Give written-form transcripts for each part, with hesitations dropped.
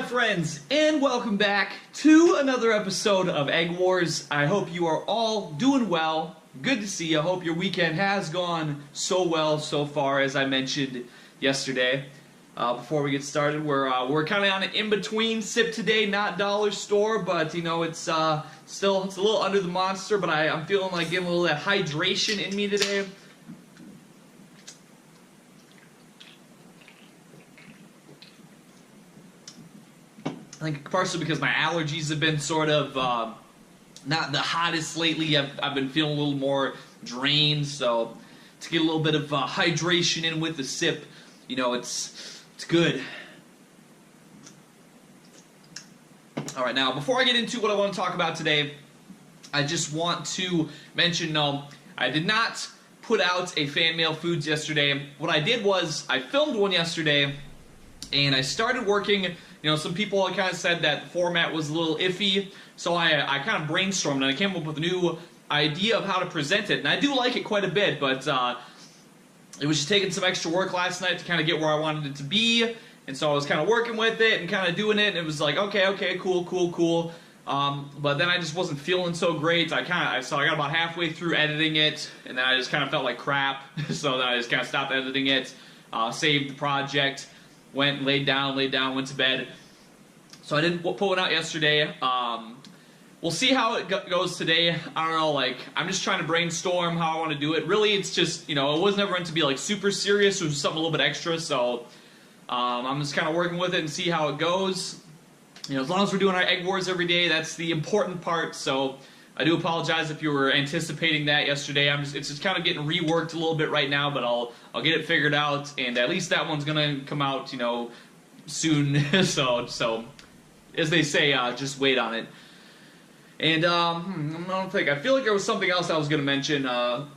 friends, and welcome back to another episode of Egg Wars. I hope you are all doing well. Good to see you. I hope your weekend has gone so well so far, as I mentioned yesterday. Before we get started, we're kind of on an in-between sip today, not dollar store, but you know it's still a little under the monster. But I'm feeling like getting a little of that hydration in me today. I think partially because my allergies have been sort of not the hottest lately. I've been feeling a little more drained, so to get a little bit of hydration in with the sip, you know, it's good. All right, now before I get into what I want to talk about today, I just want to mention I did not put out a fan mail foods yesterday. What I did was I filmed one yesterday, and I started working. You know, some people kind of said that the format was a little iffy, so I kind of brainstormed and I came up with a new idea of how to present it. And I do like it quite a bit, but it was just taking some extra work last night to kind of get where I wanted it to be. And so I was kind of working with it and kind of doing it, and it was like, okay, cool. But then I just wasn't feeling so great. So I got about halfway through editing it, and then I just kind of felt like crap. So then I just kind of stopped editing it, saved the project. Went, laid down, went to bed. So I didn't put one out yesterday. We'll see how it goes today. I don't know, like, I'm just trying to brainstorm how I want to do it. Really, it's just, you know, it was never meant to be, like, super serious. It was something a little bit extra, so I'm just kind of working with it and see how it goes. You know, as long as we're doing our Egg Wars every day, that's the important part, so I do apologize if you were anticipating that yesterday. It's just kind of getting reworked a little bit right now, but I'll get it figured out, and at least that one's gonna come out, you know, soon. so as they say, just wait on it. And I don't think I feel like there was something else I was gonna mention. I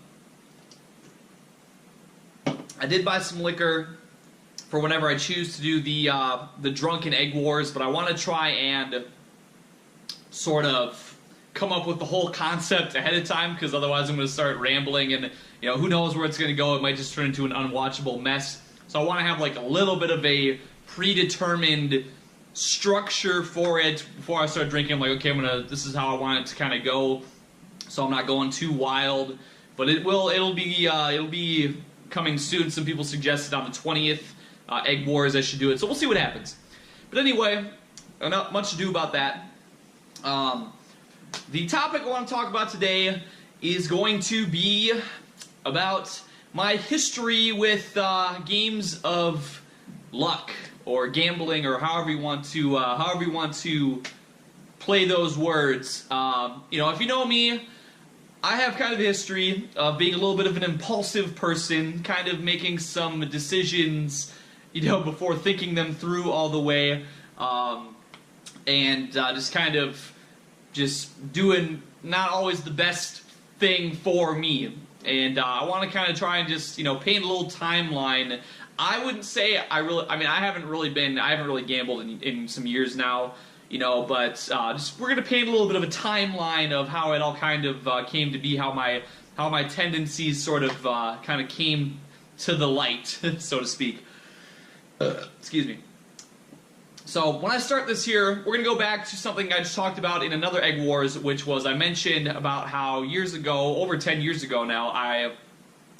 did buy some liquor for whenever I choose to do the drunken Egg Wars, but I want to try and sort of come up with the whole concept ahead of time, because otherwise I'm going to start rambling, and you know, who knows where it's going to go. It might just turn into an unwatchable mess. So I want to have like a little bit of a predetermined structure for it before I start drinking. I'm like, okay, this is how I want it to kind of go, so I'm not going too wild. But it'll be coming soon. Some people suggested on the 20th Egg Wars I should do it, so we'll see what happens. But anyway, not much to do about that. The topic I want to talk about today is going to be about my history with games of luck or gambling, or however you want to play those words. You know, if you know me, I have kind of a history of being a little bit of an impulsive person, kind of making some decisions, you know, before thinking them through all the way, and just kind of doing not always the best thing for me. And I want to kind of try and just, you know, paint a little timeline. I wouldn't say I haven't really gambled in some years now, you know, but we're going to paint a little bit of a timeline of how it all kind of came to be, how my tendencies sort of kind of came to the light, so to speak. Excuse me. So when I start this here, we're going to go back to something I just talked about in another Egg Wars, which was I mentioned about how years ago, over 10 years ago now, I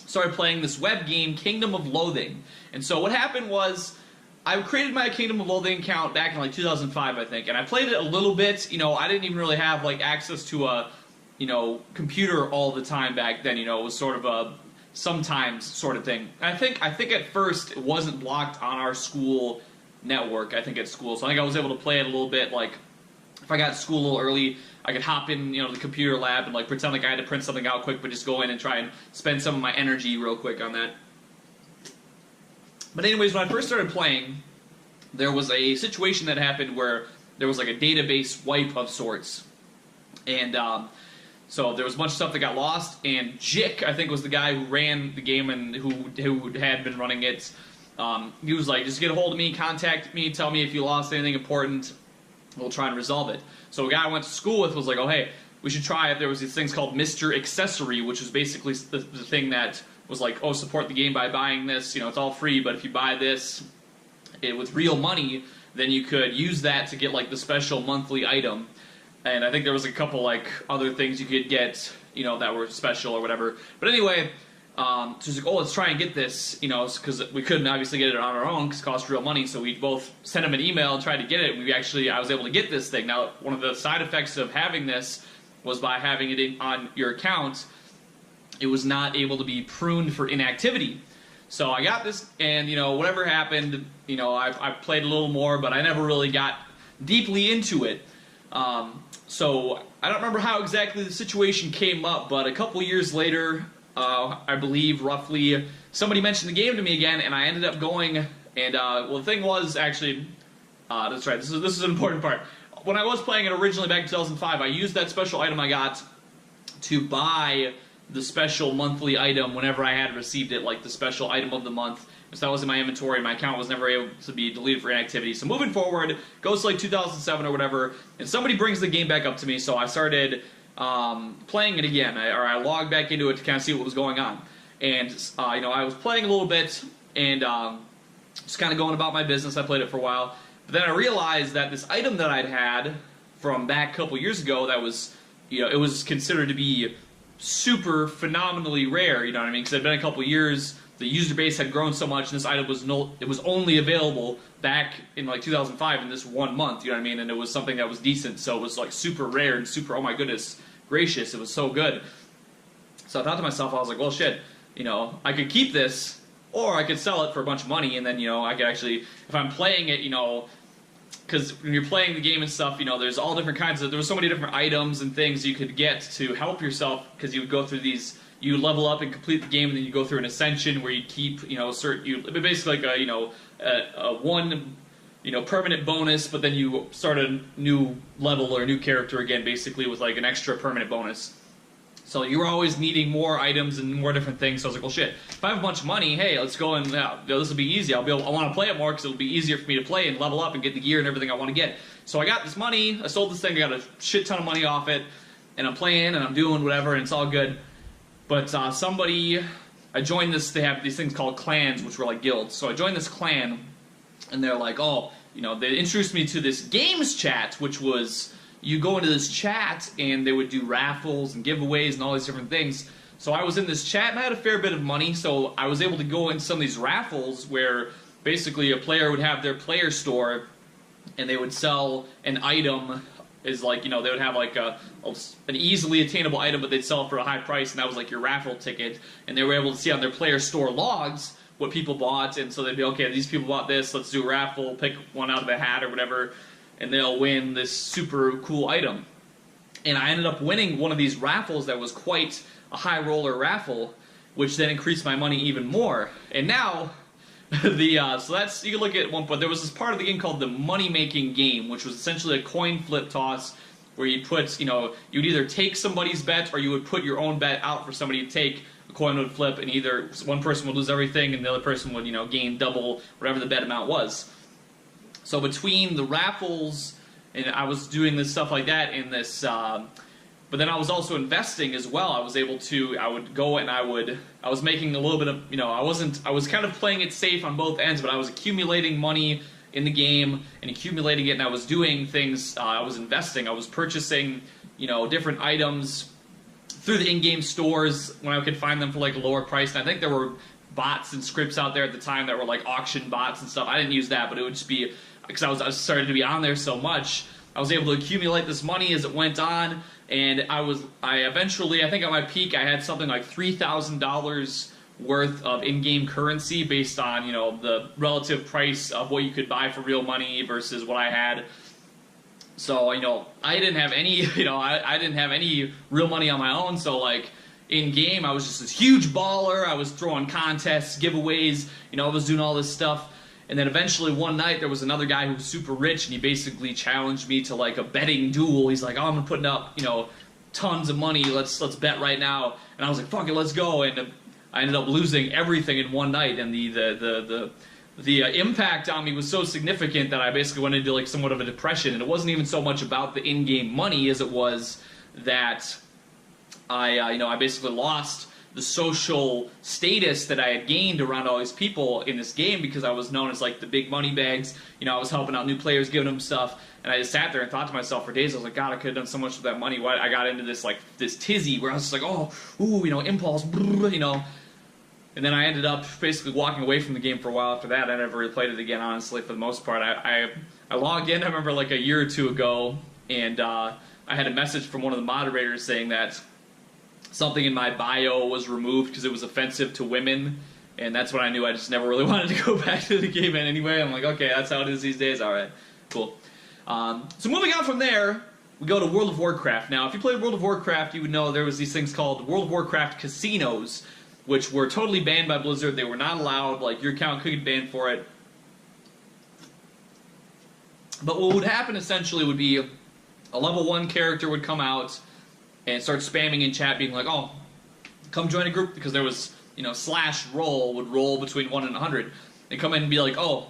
started playing this web game, Kingdom of Loathing. And so what happened was I created my Kingdom of Loathing account back in like 2005, I think, and I played it a little bit. You know, I didn't even really have like access to a, you know, computer all the time back then. You know, it was sort of a sometimes sort of thing. And I think at first it wasn't blocked on our school network, I think, at school. So I think I was able to play it a little bit. Like, if I got to school a little early, I could hop in, you know, the computer lab and like pretend like I had to print something out quick, but just go in and try and spend some of my energy real quick on that. But anyways, when I first started playing, there was a situation that happened where there was like a database wipe of sorts. And so there was a bunch of stuff that got lost, and Jick, I think, was the guy who ran the game and who had been running it. He was like, just get a hold of me, contact me, tell me if you lost anything important, we'll try and resolve it. So a guy I went to school with was like, oh hey, we should try it. There was these things called Mr. Accessory, which was basically the thing that was like, oh, support the game by buying this, you know, it's all free, but if you buy this with real money, then you could use that to get like the special monthly item. And I think there was a couple like other things you could get, you know, that were special or whatever. But anyway, so she's like, oh, let's try and get this, you know, because we couldn't obviously get it on our own because it cost real money. So we both sent him an email and tried to get it. I was able to get this thing. Now, one of the side effects of having this was by having it on your account, it was not able to be pruned for inactivity. So I got this, and you know, whatever happened, you know, I played a little more, but I never really got deeply into it. So I don't remember how exactly the situation came up, but a couple years later, I believe roughly, somebody mentioned the game to me again, and I ended up going. And well, the thing was actually, that's right. This is an important part. When I was playing it originally back in 2005, I used that special item I got to buy the special monthly item whenever I had received it, like the special item of the month. So that was in my inventory. My account was never able to be deleted for inactivity. So moving forward, goes to like 2007 or whatever, and somebody brings the game back up to me. So I started playing it again, or I logged back into it to kind of see what was going on. And you know, I was playing a little bit and just kind of going about my business. I played it for a while, but then I realized that this item that I'd had from back a couple years ago, that was, you know, it was considered to be super phenomenally rare. You know what I mean? Because it had been a couple years. The user base had grown so much, and this item was it was only available back in like 2005 in this 1 month, you know what I mean? And it was something that was decent, so it was like super rare and super, oh my goodness gracious, it was so good. So I thought to myself, I was like, well shit, you know, I could keep this, or I could sell it for a bunch of money, and then, you know, I could actually, if I'm playing it, you know, because when you're playing the game and stuff, you know, there's all different kinds of, there were so many different items and things you could get to help yourself, because you would go through these, you level up and complete the game, and then you go through an ascension where you keep, you know, basically like a, you know, a one, you know, permanent bonus, but then you start a new level or a new character again, basically with like an extra permanent bonus. So you were always needing more items and more different things. So I was like, well, shit, if I have a bunch of money, hey, let's go and, you know, this will be easy. I want to play it more because it'll be easier for me to play and level up and get the gear and everything I want to get. So I got this money, I sold this thing, I got a shit ton of money off it, and I'm playing and I'm doing whatever, and it's all good. But I joined this, they have these things called clans, which were like guilds. So I joined this clan, and they're like, oh, you know, they introduced me to this games chat, which was, you go into this chat, and they would do raffles and giveaways and all these different things. So I was in this chat, and I had a fair bit of money, so I was able to go into some of these raffles where basically a player would have their player store, and they would sell an item. Is like, you know, they would have like an easily attainable item, but they'd sell it for a high price, and that was like your raffle ticket. And they were able to see on their player store logs what people bought, and so they'd be, okay, these people bought this, let's do a raffle, pick one out of the hat or whatever, and they'll win this super cool item. And I ended up winning one of these raffles that was quite a high roller raffle, which then increased my money even more. And now, so that's, you can look at one point, there was this part of the game called the money making game, which was essentially a coin flip toss where you put, you know, you would either take somebody's bet or you would put your own bet out for somebody to take, a coin would flip, and either one person would lose everything and the other person would, you know, gain double whatever the bet amount was. So between the raffles, and I was doing this stuff like that in this, but then I was also investing as well. I was able to, I would go and I was making a little bit of, you know, I was kind of playing it safe on both ends, but I was accumulating money in the game and accumulating it, and I was doing things, I was investing, I was purchasing, you know, different items through the in-game stores when I could find them for like a lower price. And I think there were bots and scripts out there at the time that were like auction bots and stuff. I didn't use that, but it would just be, because I was started to be on there so much, I was able to accumulate this money as it went on. And I eventually, I think at my peak, I had something like $3,000 worth of in-game currency based on, you know, the relative price of what you could buy for real money versus what I had. So, you know, I didn't have any, you know, I didn't have any real money on my own. So, like, in-game, I was just this huge baller. I was throwing contests, giveaways, you know, I was doing all this stuff. And then eventually one night there was another guy who was super rich, and he basically challenged me to like a betting duel. He's like, oh, I'm putting up, you know, tons of money, let's bet right now. And I was like, fuck it, let's go. And I ended up losing everything in one night, and the impact on me was so significant that I basically went into like somewhat of a depression. And it wasn't even so much about the in-game money as it was that I basically lost, the social status that I had gained around all these people in this game, because I was known as like the big money bags. You know, I was helping out new players, giving them stuff, and I just sat there and thought to myself for days. I was like, God, I could have done so much with that money. Why? I got into this like this tizzy where I was just like, oh, ooh, you know, impulse, you know. And then I ended up basically walking away from the game for a while after that. I never really played it again, honestly, for the most part. I logged in, I remember, like a year or two ago, and I had a message from one of the moderators saying that something in my bio was removed because it was offensive to women, and that's when I knew I just never really wanted to go back to the game anyway. I'm like, okay, that's how it is these days. All right, cool. So moving on from there, we go to World of Warcraft. Now, if you played World of Warcraft, you would know there was these things called World of Warcraft casinos, which were totally banned by Blizzard. They were not allowed. Like, your account could get banned for it. But what would happen essentially would be a level 1 character would come out and start spamming in chat, being like, oh, come join a group, because there was, you know, /roll would roll between 1 and 100. They come in and be like, oh,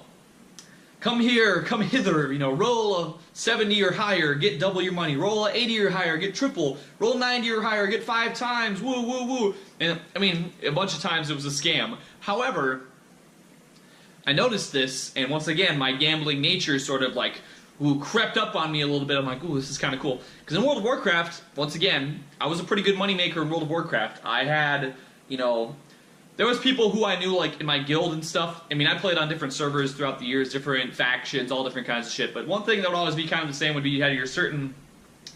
come here, come hither, you know, roll a 70 or higher, get double your money. Roll a 80 or higher, get triple. Roll 90 or higher, get 5 times. Woo, woo, woo. And, I mean, a bunch of times it was a scam. However, I noticed this, and once again, my gambling nature sort of, like, crept up on me a little bit. I'm like, ooh, this is kind of cool. Because in World of Warcraft, once again, I was a pretty good moneymaker in World of Warcraft. I had, you know, there was people who I knew, like, in my guild and stuff. I mean, I played on different servers throughout the years, different factions, all different kinds of shit. But one thing that would always be kind of the same would be you had your certain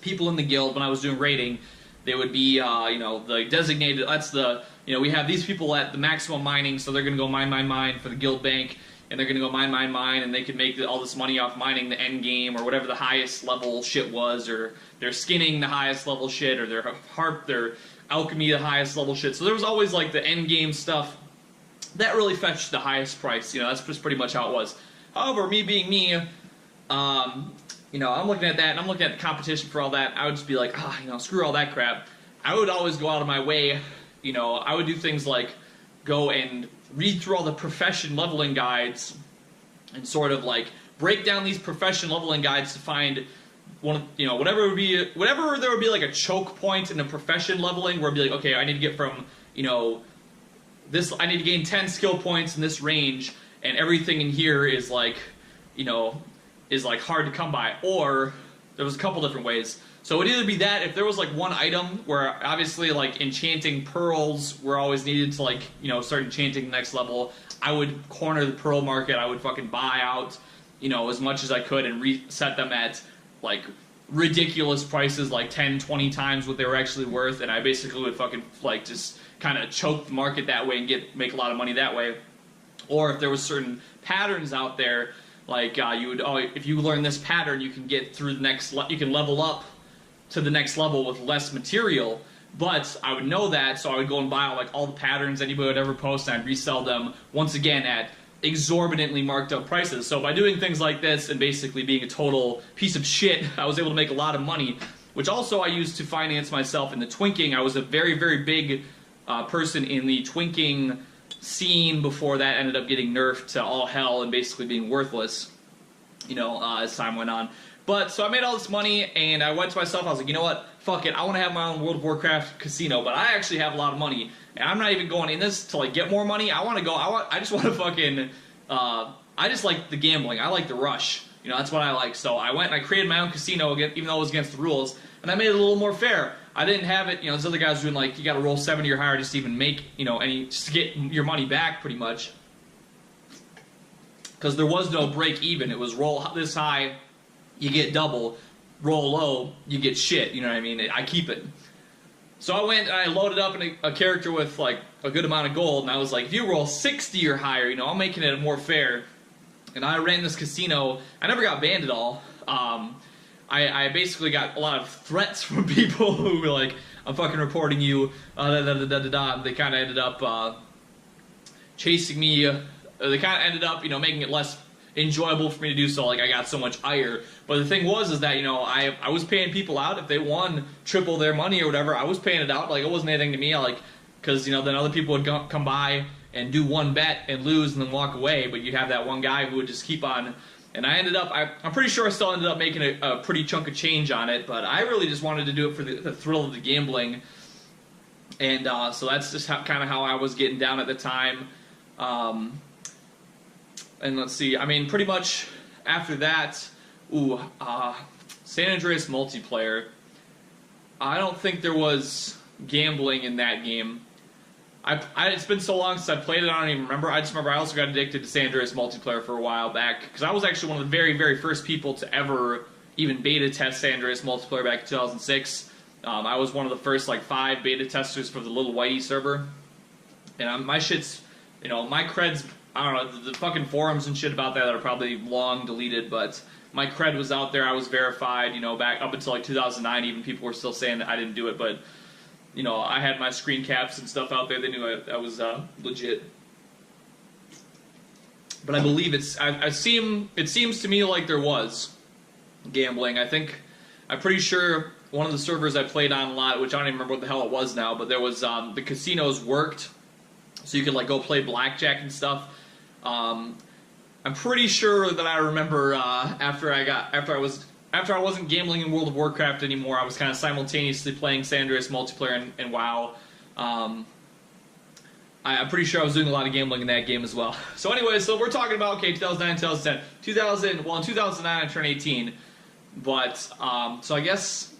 people in the guild when I was doing raiding. They would be, you know, the designated, that's the, you know, we have these people at the maximum mining, so they're going to go mine for the guild bank, and they're going to go mine, and they can make all this money off mining the end game, or whatever the highest level shit was, or they're skinning the highest level shit, or their alchemy the highest level shit. So there was always like the end game stuff that really fetched the highest price. You know, that's just pretty much how it was. However, me being me, you know, I'm looking at that, and I'm looking at the competition for all that. I would just be like, you know, screw all that crap. I would always go out of my way. You know, I would do things like go and read through all the profession leveling guides and sort of like break down these profession leveling guides to find one of, you know, whatever there would be like a choke point in a profession leveling where it'd be like, okay, I need to get from, you know, this, I need to gain 10 skill points in this range, and everything in here is like, you know, is like hard to come by. Or there was a couple different ways. So it would either be that, if there was like one item where obviously like enchanting pearls were always needed to, like, you know, start enchanting the next level, I would corner the pearl market. I would fucking buy out, you know, as much as I could and reset them at like ridiculous prices, like 10, 20 times what they were actually worth, and I basically would fucking like just kind of choke the market that way and make a lot of money that way. Or if there was certain patterns out there, like you would, if you learn this pattern, you can get through the next, you can level up to the next level with less material. But I would know that, so I would go and buy like all the patterns anybody would ever post, and I'd resell them once again at exorbitantly marked up prices. So by doing things like this and basically being a total piece of shit, I was able to make a lot of money, which also I used to finance myself in the twinking. I was a very, very big person in the twinking scene before that ended up getting nerfed to all hell and basically being worthless, you know, as time went on. But, so I made all this money, and I went to myself, I was like, you know what, fuck it, I want to have my own World of Warcraft casino, but I actually have a lot of money, and I'm not even going in this to, like, get more money. I want to go, I just want to fucking, I just like the gambling, I like the rush, you know, that's what I like. So I went and I created my own casino, again, even though it was against the rules, and I made it a little more fair. I didn't have it, you know, this other guy's doing, like, you gotta roll 70 or higher just to even make, you know, just to get your money back, pretty much. Because there was no break even, it was roll this high, you get double, roll low, you get shit, you know what I mean? I keep it. So I went and I loaded up a character with like a good amount of gold, and I was like, if you roll 60 or higher, you know, I'm making it more fair. And I ran this casino. I never got banned at all. I basically got a lot of threats from people who were like, I'm fucking reporting you, They kind of ended up chasing me. They kind of ended up, you know, making it less enjoyable for me to do so. Like, I got so much ire. But the thing was is that, you know, I was paying people out. If they won triple their money or whatever, I was paying it out. Like, it wasn't anything to me. Like, because, you know, then other people would come by and do one bet and lose and then walk away. But you'd have that one guy who would just keep on. And I ended up, I'm pretty sure I still ended up making a pretty chunk of change on it. But I really just wanted to do it for the thrill of the gambling. And so that's just kind of how I was getting down at the time. And let's see, I mean, pretty much after that, San Andreas multiplayer. I don't think there was gambling in that game. It's been so long since I played it, I don't even remember. I just remember I also got addicted to San Andreas multiplayer for a while back, because I was actually one of the very, very first people to ever even beta test San Andreas multiplayer back in 2006. I was one of the first, like, 5 beta testers for the Little Whitey server. And my shit's, my creds, I don't know, the fucking forums and shit about that are probably long deleted, but my cred was out there. I was verified, back up until, like, 2009. Even people were still saying that I didn't do it, but, I had my screen caps and stuff out there. They knew I was legit. But I believe it seems to me like there was gambling. I'm pretty sure one of the servers I played on a lot, which I don't even remember what the hell it was now, but there was, the casinos worked, so you could, like, go play blackjack and stuff. I'm pretty sure that I remember, after I wasn't gambling in World of Warcraft anymore, I was kind of simultaneously playing San Andreas multiplayer and WoW. I'm pretty sure I was doing a lot of gambling in that game as well. So anyway, so we're talking about, okay, 2009, 2010. In 2009 I turned 18, but, so I guess,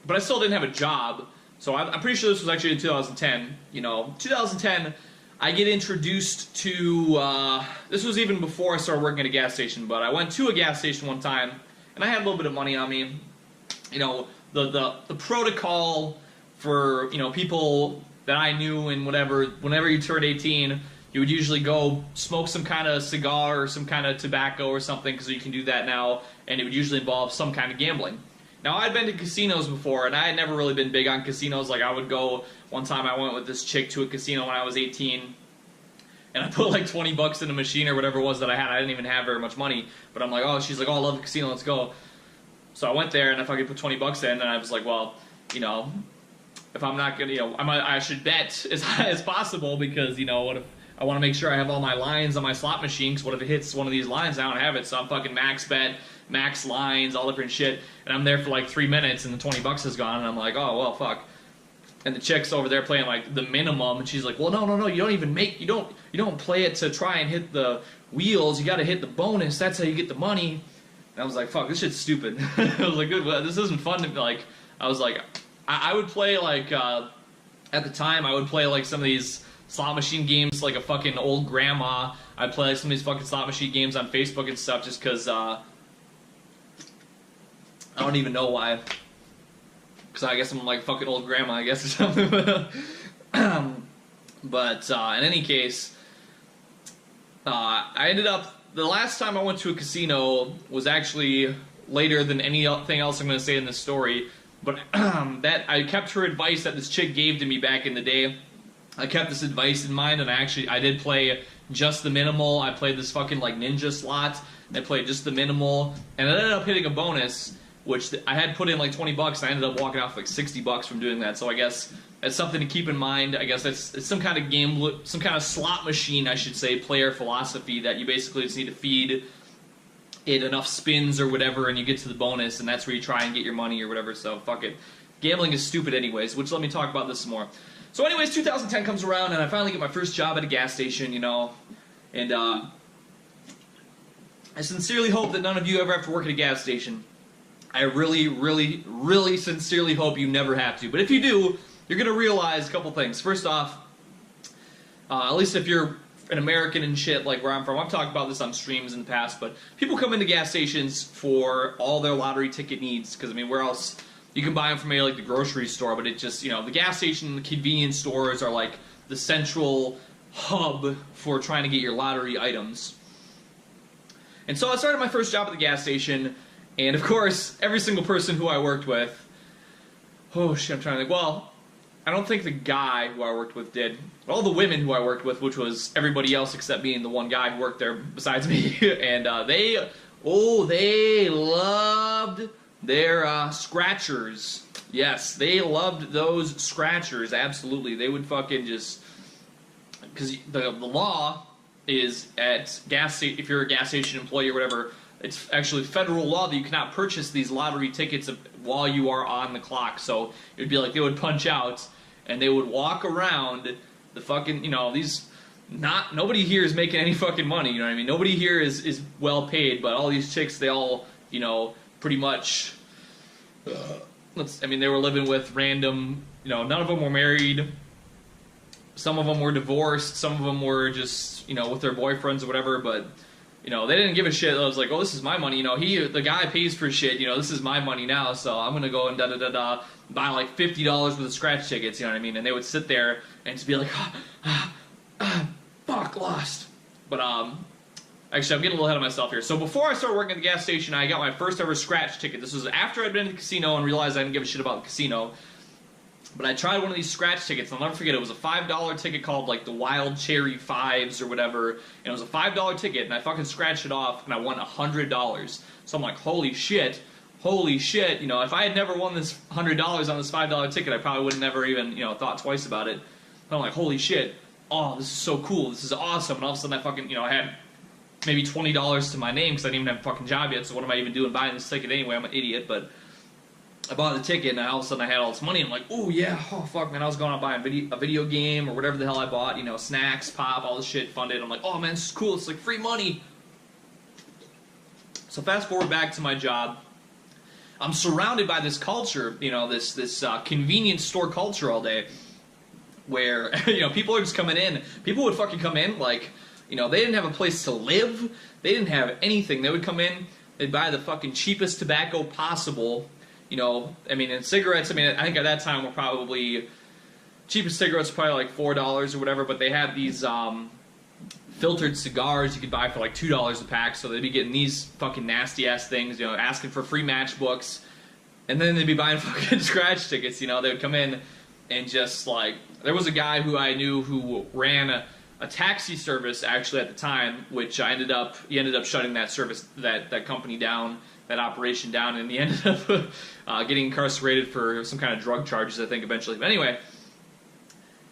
but I still didn't have a job, so I'm pretty sure this was actually in 2010. 2010, I get introduced to, this was even before I started working at a gas station, but I went to a gas station one time, and I had a little bit of money on me. The protocol for, people that I knew and whenever you turned 18, you would usually go smoke some kind of cigar or some kind of tobacco or something, because you can do that now, and it would usually involve some kind of gambling. Now, I'd been to casinos before, and I had never really been big on casinos. Like, I would go, one time I went with this chick to a casino when I was 18, and I put like 20 bucks in a machine or whatever it was that I had. I didn't even have very much money, but I'm like, oh, she's like, oh, I love the casino, let's go. So I went there, and if I could put 20 bucks in, and I was like, well, if I'm not gonna, I should bet as high as possible, because, what if I want to make sure I have all my lines on my slot machine, because what if it hits one of these lines, I don't have it, so I'm fucking max bet, max lines, all different shit, and I'm there for like 3 minutes, and the 20 bucks is gone, and I'm like, oh, well, fuck. And the chick's over there playing like the minimum, and she's like, well, no, you don't even make, you don't play it to try and hit the wheels, you gotta hit the bonus, that's how you get the money. And I was like, fuck, this shit's stupid. I was like, good, well, this isn't fun to, like, I was like, I would play, like, at the time, I would play, like, some of these slot machine games like a fucking old grandma. I'd play, like, some of these fucking slot machine games on Facebook and stuff, just because, I don't even know why. Because I guess I'm like fucking old grandma, I guess, or something. But in any case, I ended up, the last time I went to a casino was actually later than anything else I'm going to say in this story. But that I kept her advice that this chick gave to me back in the day. I kept this advice in mind, and I did play just the minimal. I played this fucking like ninja slot. I played just the minimal, and I ended up hitting a bonus, which I had put in like 20 bucks, and I ended up walking off like 60 bucks from doing that. So I guess that's something to keep in mind. I guess it's some kind of game, some kind of slot machine, I should say, player philosophy, that you basically just need to feed it enough spins or whatever, and you get to the bonus, and that's where you try and get your money or whatever. So fuck it. Gambling is stupid anyways, which let me talk about this some more. So anyways, 2010 comes around, and I finally get my first job at a gas station, and I sincerely hope that none of you ever have to work at a gas station. I really, really, really sincerely hope you never have to. But if you do, you're going to realize a couple things. First off, at least if you're an American and shit like where I'm from, I've talked about this on streams in the past, but people come into gas stations for all their lottery ticket needs, because, I mean, where else? You can buy them from maybe like the grocery store, but it just, the gas station, the convenience stores are like the central hub for trying to get your lottery items. And so I started my first job at the gas station, and of course, every single person who I worked with, oh shit, I'm trying to think, well, I don't think the guy who I worked with did. All the women who I worked with, which was everybody else except me and the one guy who worked there besides me, and they loved their scratchers. Yes, they loved those scratchers, absolutely. They would fucking just, because the law is at if you're a gas station employee or whatever, it's actually federal law that you cannot purchase these lottery tickets while you are on the clock. So it would be like they would punch out, and they would walk around the fucking, nobody here is making any fucking money, you know what I mean? Nobody here is well paid, but all these chicks, they all, pretty much, they were living with random, none of them were married. Some of them were divorced. Some of them were just, with their boyfriends or whatever, but, they didn't give a shit. I was like, oh, this is my money, the guy pays for shit, this is my money now, so I'm gonna go and da-da-da-da, buy like $50 worth of scratch tickets, you know what I mean? And they would sit there and just be like, fuck, lost. But, actually, I'm getting a little ahead of myself here. So before I started working at the gas station, I got my first ever scratch ticket. This was after I'd been to the casino and realized I didn't give a shit about the casino. But I tried one of these scratch tickets, and I'll never forget, it was a $5 ticket called, like, the Wild Cherry 5s or whatever, and it was a $5 ticket, and I fucking scratched it off, and I won $100. So I'm like, holy shit, if I had never won this $100 on this $5 ticket, I probably would have never even, thought twice about it. But I'm like, holy shit, oh, this is so cool, this is awesome, and all of a sudden I fucking, I had maybe $20 to my name, because I didn't even have a fucking job yet, so what am I even doing buying this ticket anyway? I'm an idiot, but I bought the ticket, and all of a sudden I had all this money. I'm like, oh yeah, oh fuck, man, I was going out buying a video game or whatever the hell I bought, snacks, pop, all this shit, funded. I'm like, oh man, this is cool. It's like free money. So fast forward back to my job. I'm surrounded by this culture, this convenience store culture all day, where people are just coming in. People would fucking come in like, they didn't have a place to live. They didn't have anything. They would come in. They'd buy the fucking cheapest tobacco possible. And cigarettes, I think at that time were probably, cheapest cigarettes were probably like $4 or whatever, but they had these filtered cigars you could buy for like $2 a pack, so they'd be getting these fucking nasty-ass things, asking for free matchbooks, and then they'd be buying fucking scratch tickets, they would come in and just like, there was a guy who I knew who ran a taxi service actually at the time, which he ended up shutting that service, that company down, that operation down, and he ended up getting incarcerated for some kind of drug charges, I think, eventually. But anyway,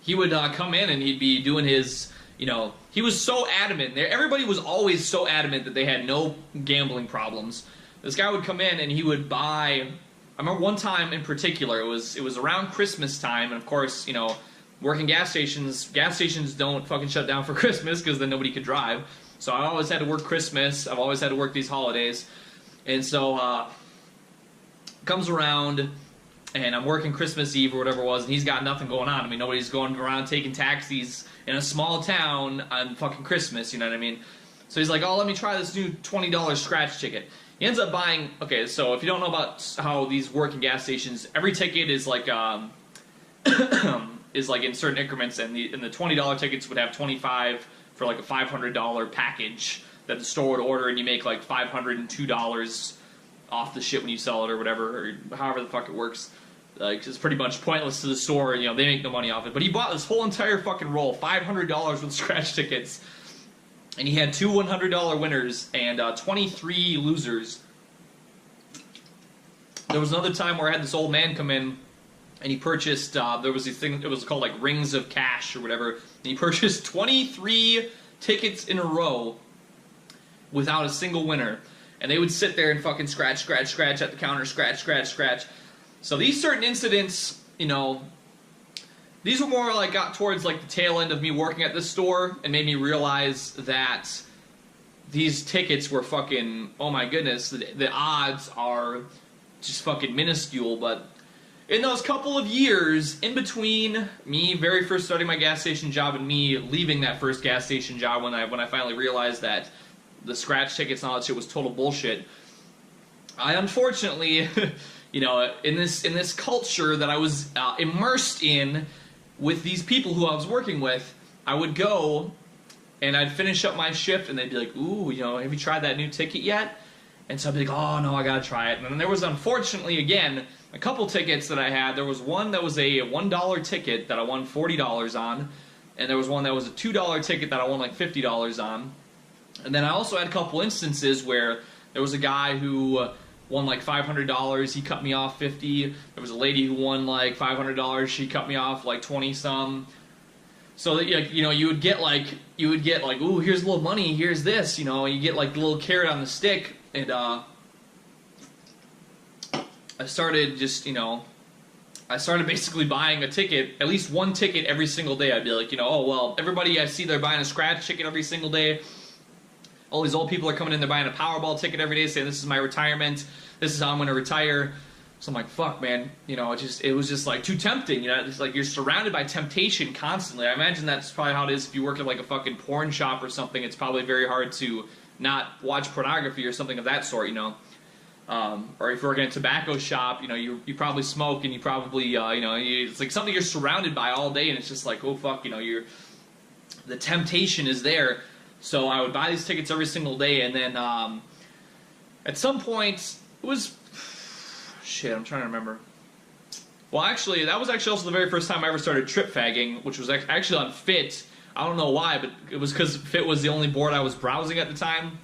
he would come in and he'd be doing his, he was so adamant. Everybody was always so adamant that they had no gambling problems. This guy would come in and he would buy, I remember one time in particular, it was around Christmas time, and of course, working gas stations don't fucking shut down for Christmas because then nobody could drive. So I always had to work Christmas, I've always had to work these holidays. And so, comes around, and I'm working Christmas Eve or whatever it was, and he's got nothing going on. Nobody's going around taking taxis in a small town on fucking Christmas, you know what I mean? So he's like, oh, let me try this new $20 scratch ticket. He ends up buying, okay, so if you don't know about how these work in gas stations, every ticket is like, is like in certain increments, and the $20 tickets would have 25 for like a $500 package that the store would order, and you make like $502 off the shit when you sell it or whatever, or however the fuck it works. Like, it's pretty much pointless to the store, they make no money off it. But he bought this whole entire fucking roll, $500 with scratch tickets, and he had 2 $100 winners and 23 losers. There was another time where I had this old man come in, and he purchased, there was this thing, it was called like Rings of Cash or whatever, and he purchased 23 tickets in a row without a single winner. And they would sit there and fucking scratch at the counter, scratch. So these certain incidents, these were more like got towards like the tail end of me working at this store, and made me realize that these tickets were fucking, oh my goodness, the odds are just fucking minuscule. But in those couple of years in between me very first starting my gas station job and me leaving that first gas station job, when I finally realized that the scratch tickets and all that shit was total bullshit, I unfortunately, in this culture that I was immersed in with these people who I was working with, I would go and I'd finish up my shift and they'd be like, ooh, have you tried that new ticket yet? And so I'd be like, oh no, I gotta try it. And then there was, unfortunately, again, a couple tickets that I had. There was one that was a $1 ticket that I won $40 on, and there was one that was a $2 ticket that I won like $50 on. And then I also had a couple instances where there was a guy who won like $500, he cut me off $50. There was a lady who won like $500, she cut me off like 20-some. So that, you would get like, ooh, here's a little money, here's this, you get like the little carrot on the stick. And I started just, I started basically buying a ticket, at least one ticket every single day. I'd be like, you know, oh, well, everybody I see, they're buying a scratch ticket every single day. All these old people are coming in, they're buying a Powerball ticket every day, saying this is my retirement, this is how I'm going to retire. So I'm like, fuck, man, you know, it was just like too tempting, you know. It's like you're surrounded by temptation constantly. I imagine that's probably how it is if you work at like a fucking porn shop or something. It's probably very hard to not watch pornography or something of that sort, you know. Or if you work in a tobacco shop, you know, you probably smoke and you probably, you know, it's like something you're surrounded by all day, and it's just like, oh fuck, you know, the temptation is there. So I would buy these tickets every single day, and then at some point, it was, shit, I'm trying to remember. Well, actually, that was actually also the very first time I ever started trip fagging, which was actually on Fit. I don't know why, but it was because Fit was the only board I was browsing at the time.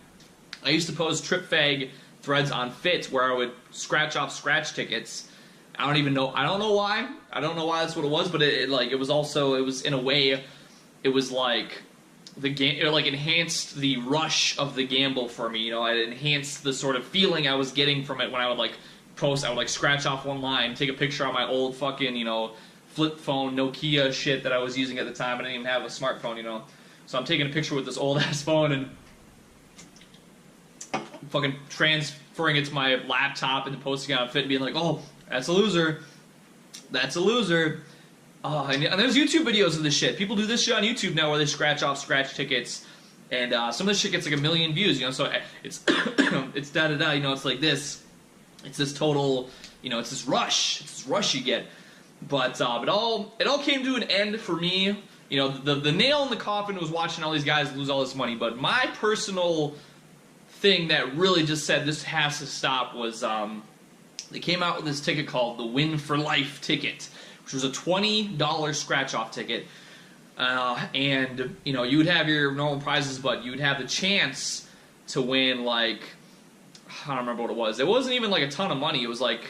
I used to post trip fag threads on Fit where I would scratch off scratch tickets. I don't know why. I don't know why that's what it was, but it was in a way, it was like the game, it like enhanced the rush of the gamble for me. You know, it enhanced the sort of feeling I was getting from it when I would like post. I would like scratch off one line, take a picture on my old fucking, you know, flip phone Nokia shit that I was using at the time. I didn't even have a smartphone, you know. So I'm taking a picture with this old ass phone and fucking transferring it to my laptop and posting it on Fit and being like, oh, that's a loser. That's a loser. And there's YouTube videos of this shit. People do this shit on YouTube now where they scratch off scratch tickets. And some of this shit gets like 1 million views, you know, so it's it's da-da-da, you know, it's like this. It's this total, you know, it's this rush. It's this rush you get. But it all came to an end for me. You know, the nail in the coffin was watching all these guys lose all this money. But my personal thing that really just said this has to stop was they came out with this ticket called the Win for Life ticket, which was a $20 scratch-off ticket. And, you know, you would have your normal prizes, but you would have the chance to win, like, I don't remember what it was. It wasn't even like a ton of money. It was like,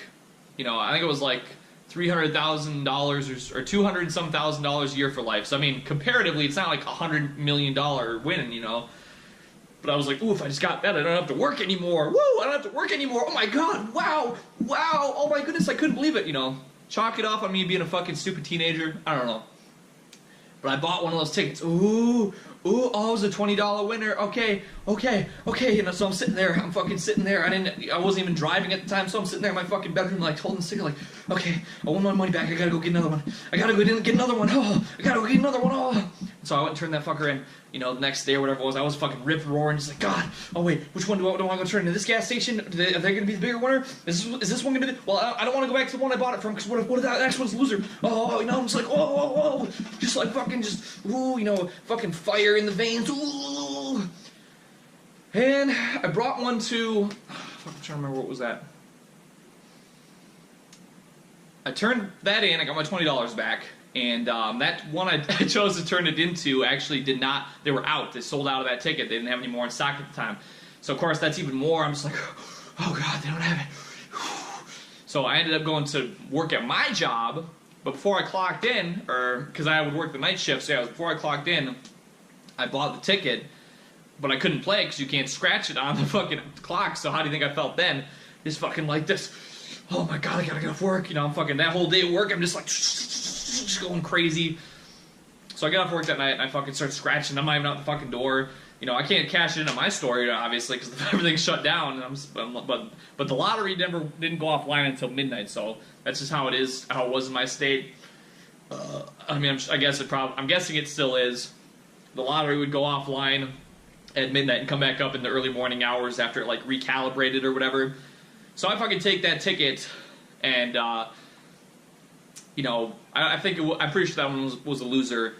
you know, I think it was like $300,000 or $200-some thousand a year for life. So, I mean, comparatively, it's not like $100 million win, you know. But I was like, ooh, if I just got that, I don't have to work anymore. Woo, I don't have to work anymore. Oh my god, wow, oh my goodness, I couldn't believe it, you know. Chalk it off on me being a fucking stupid teenager. I don't know. But I bought one of those tickets. Ooh, oh, it was a $20 winner. Okay. You know, so I'm sitting there. I'm fucking sitting there. I wasn't even driving at the time, so I'm sitting there in my fucking bedroom, like holding the sticker, like, okay, I want my money back. I gotta go get another one. I gotta go get another one. Oh, I gotta go get another one. Oh. So I went and turned that fucker in. You know, the next day or whatever it was, I was fucking rip roaring, just like, God, oh wait, which one do I want to go turn into? This gas station? Are they going to be the bigger winner? Is this one going to be? Well, I don't want to go back to the one I bought it from, because what if that next one's a loser? Oh, you know, I'm just like, oh, just like fucking just, ooh, you know, fucking fire in the veins, ooh. And I brought one to, I'm trying to remember what was that. I turned that in, I got my $20 back. And that one I chose to turn it into actually did not, they were out. They sold out of that ticket. They didn't have any more in stock at the time. So, of course, that's even more. I'm just like, oh, God, they don't have it. So I ended up going to work at my job. But before I clocked in, or because I would work the night shift, so yeah, before I clocked in, I bought the ticket. But I couldn't play because you can't scratch it on the fucking clock. So how do you think I felt then? Just fucking like this. Oh, my God, I got to get off work. You know, I'm fucking, that whole day at work, I'm just like, just going crazy. So I get off work that night and I fucking start scratching. I'm not even out the fucking door. You know, I can't cash it into my store, obviously, because everything's shut down. And but the lottery didn't go offline until midnight. So that's just how it is, how it was in my state. I mean, I'm guessing it still is. The lottery would go offline at midnight and come back up in the early morning hours after it like recalibrated or whatever. So I fucking take that ticket and. You know, I'm pretty sure that one was a loser,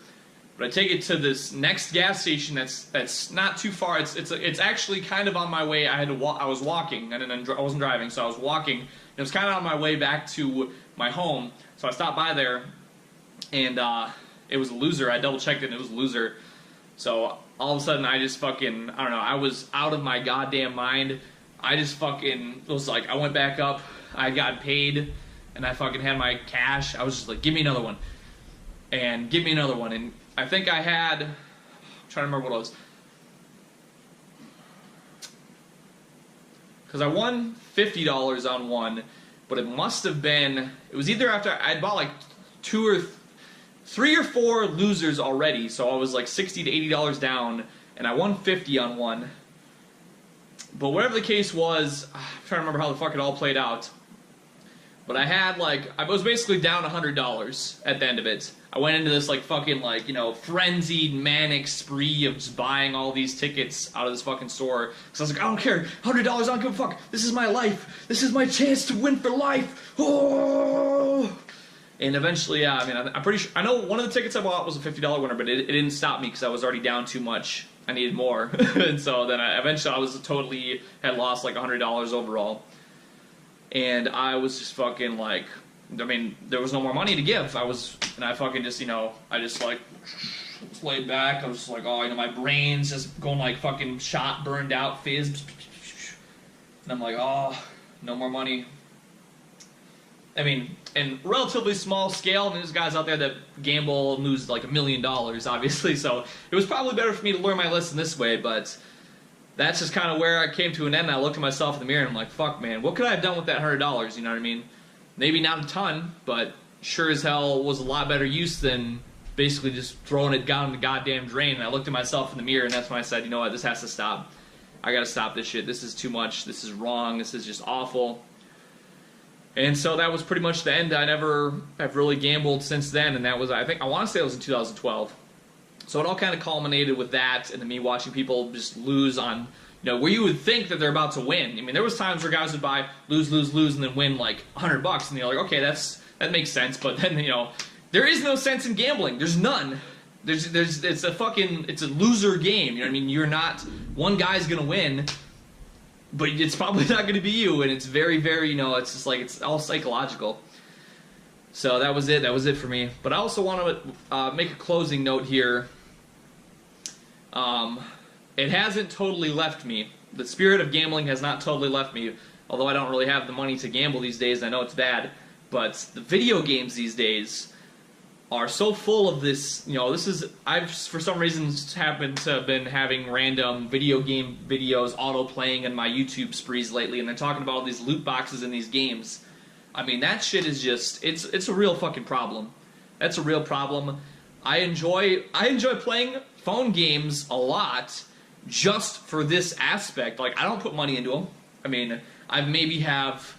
but I take it to this next gas station that's not too far. It's actually kind of on my way. I was walking, and I wasn't driving, so I was walking. And it was kind of on my way back to my home, so I stopped by there, and it was a loser. I double checked it, and it was a loser. So all of a sudden, I just fucking, I don't know. I was out of my goddamn mind. I just fucking was like, I went back up. I got paid. And I fucking had my cash. I was just like, give me another one. And give me another one. And I think I had, I'm trying to remember what it was. Because I won $50 on one, but it must have been, it was either after I'd bought like 3 or 4 losers already, so I was like $60 to $80 down, and I won 50 on one. But whatever the case was, I'm trying to remember how the fuck it all played out. But I had like, I was basically down $100 at the end of it. I went into this like fucking like, you know, frenzied manic spree of just buying all these tickets out of this fucking store. Because I was like, I don't care, $100, I don't give a fuck. This is my life. This is my chance to win for life. Oh! And eventually, yeah, I mean, I'm pretty sure, I know one of the tickets I bought was a $50 winner, but it didn't stop me because I was already down too much. I needed more. And so then eventually I was totally, had lost like $100 overall. And I was just fucking like, I mean, there was no more money to give. And I fucking just, you know, I just like laid back. I was just like, oh, you know, my brain's just going like fucking shot, burned out, fizz. And I'm like, oh, no more money. I mean, in relatively small scale, I mean, there's guys out there that gamble and lose like $1 million, obviously. So it was probably better for me to learn my lesson this way, but that's just kind of where I came to an end. And I looked at myself in the mirror and I'm like, fuck, man, what could I have done with that $100? You know what I mean? Maybe not a ton, but sure as hell was a lot better use than basically just throwing it down the goddamn drain. And I looked at myself in the mirror, and that's when I said, you know what, this has to stop. I gotta stop this shit. This is too much. This is wrong. This is just awful. And so that was pretty much the end. I never have really gambled since then, and that was, I want to say it was in 2012. So it all kind of culminated with that, and then me watching people just lose on, you know, where you would think that they're about to win. I mean, there was times where guys would buy, lose, and then win like $100, and you're like, okay, that makes sense. But then, you know, there is no sense in gambling. There's none. It's a loser game. You know what I mean? You're not, one guy's gonna win, but it's probably not gonna be you, and it's very, very, you know, it's just like, it's all psychological. So that was it. That was it for me. But I also want to make a closing note here. It hasn't totally left me. The spirit of gambling has not totally left me, although I don't really have the money to gamble these days. I know it's bad, but the video games these days are so full of this, you know, I've for some reason happened to have been having random video game videos auto-playing in my YouTube sprees lately, and they're talking about all these loot boxes in these games. I mean, that shit is just, it's a real fucking problem. That's a real problem. I enjoy playing phone games a lot just for this aspect. Like, I don't put money into them. I mean, I maybe have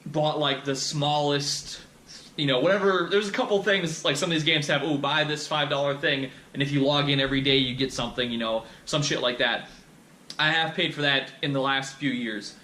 bought like the smallest, you know, whatever. There's a couple things, like some of these games have, ooh, buy this $5 thing, and if you log in every day you get something, you know, some shit like that. I have paid for that in the last few years.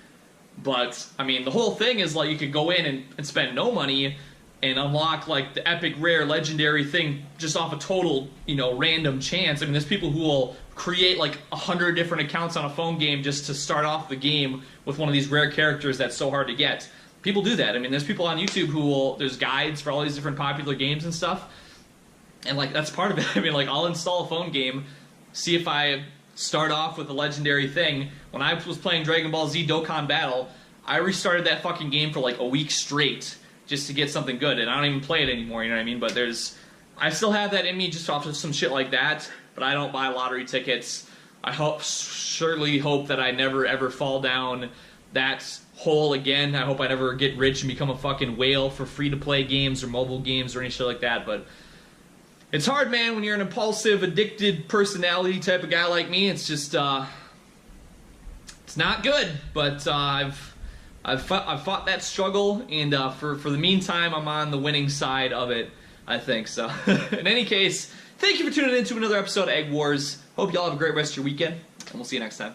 But, I mean, the whole thing is like you could go in and spend no money and unlock like the epic, rare, legendary thing just off a total, you know, random chance. I mean, there's people who will create like 100 different accounts on a phone game just to start off the game with one of these rare characters that's so hard to get. People do that. I mean, there's people on YouTube who will, there's guides for all these different popular games and stuff. And like, that's part of it. I mean, like, I'll install a phone game, see if I start off with a legendary thing. When I was playing Dragon Ball Z Dokkan Battle, I restarted that fucking game for like a week straight just to get something good, and I don't even play it anymore, you know what I mean? But I still have that in me just off of some shit like that, but I don't buy lottery tickets. I surely hope that I never ever fall down that hole again. I hope I never get rich and become a fucking whale for free-to-play games or mobile games or any shit like that, but it's hard, man, when you're an impulsive, addicted personality type of guy like me. It's just, it's not good, but I've fought that struggle, and for the meantime, I'm on the winning side of it, I think. So, in any case, thank you for tuning in to another episode of Egg Wars. Hope y'all have a great rest of your weekend, and we'll see you next time.